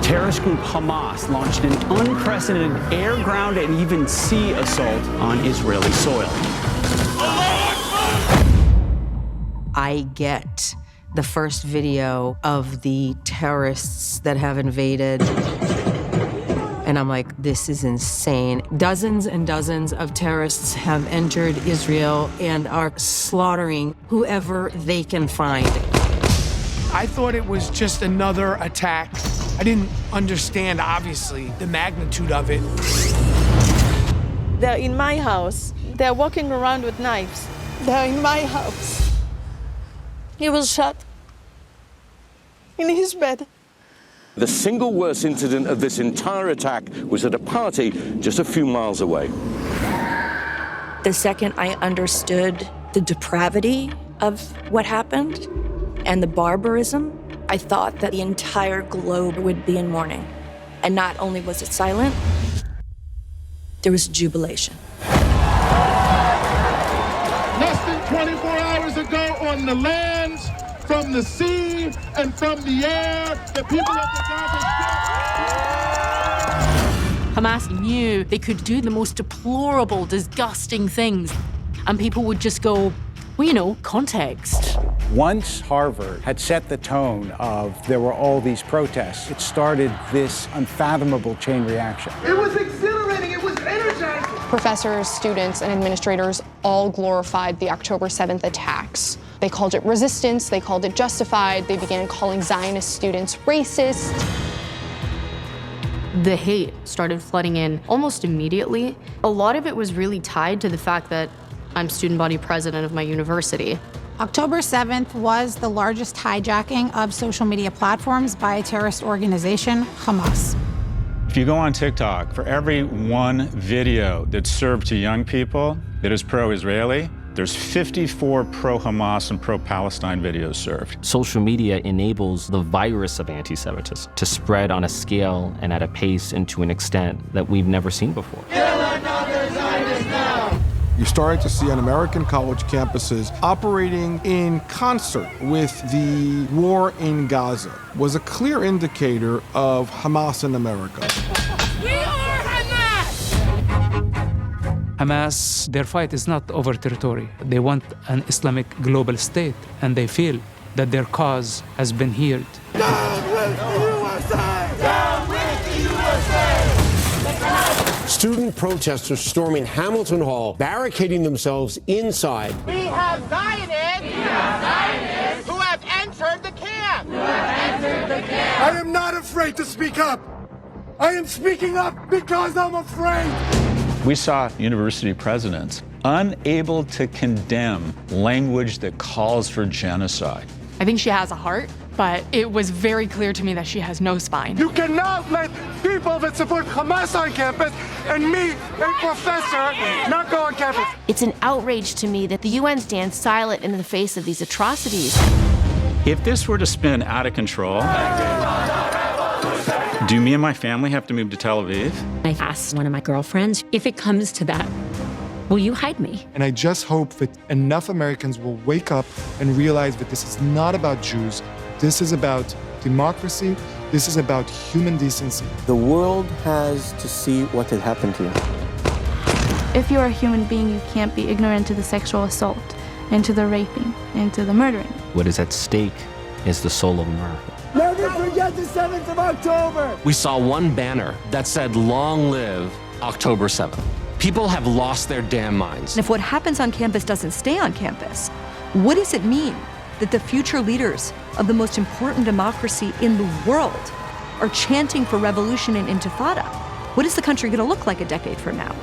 Terrorist group Hamas launched an unprecedented air, ground, and even sea assault on Israeli soil. I get the first video of the terrorists that have invaded, and I'm like, this is insane. Dozens and dozens of terrorists have entered Israel and are slaughtering whoever they can find. I thought it was just another attack. I didn't understand, obviously, the magnitude of it. They're in my house. They're walking around with knives. They're in my house. He was shot in his bed. The single worst incident of this entire attack was at a party just a few miles away. The second I understood the depravity of what happened and the barbarism, I thought that the entire globe would be in mourning. And not only was it silent, there was jubilation. Less than 24 hours ago on the lands, from the sea, and from the air, the people of the Gaza Strip. Hamas knew they could do the most deplorable, disgusting things, and people would just go, well, you know, context. Once Harvard had set the tone of there were all these protests, it started this unfathomable chain reaction. It was exhilarating, it was energizing. Professors, students, and administrators all glorified the October 7th attacks. They called it resistance, they called it justified, they began calling Zionist students racist. The hate started flooding in almost immediately. A lot of it was really tied to the fact that I'm student body president of my university. October 7th was the largest hijacking of social media platforms by a terrorist organization, Hamas. If you go on TikTok, for every one video that's served to young people that is pro-Israeli, there's 54 pro-Hamas and pro-Palestine videos served. Social media enables the virus of anti-Semitism to spread on a scale and at a pace and to an extent that we've never seen before. You started to see on American college campuses operating in concert with the war in Gaza was a clear indicator of Hamas in America. We are Hamas! Hamas, their fight is not over territory. They want an Islamic global state, and they feel that their cause has been heard. Down with the USA! Down with the USA! Student protesters storming Hamilton Hall, barricading themselves inside. We have Zionists who have entered the camp. I am not afraid to speak up. I am speaking up because I'm afraid. We saw university presidents unable to condemn language that calls for genocide. I think she has a heart, but it was very clear to me that she has no spine. You cannot let people that support Hamas on campus and me, a professor, not go on campus. It's an outrage to me that the UN stands silent in the face of these atrocities. If this were to spin out of control, do me and my family have to move to Tel Aviv? I asked one of my girlfriends, if it comes to that, will you hide me? And I just hope that enough Americans will wake up and realize that this is not about Jews. This is about democracy. This is about human decency. The world has to see what had happened to you. If you're a human being, you can't be ignorant to the sexual assault, and to the raping, and to the murdering. What is at stake is the soul of America. Never forget the 7th of October! We saw one banner that said, "Long live October 7th." People have lost their damn minds. And if what happens on campus doesn't stay on campus, what does it mean that the future leaders of the most important democracy in the world are chanting for revolution and intifada? What is the country going to look like a decade from now?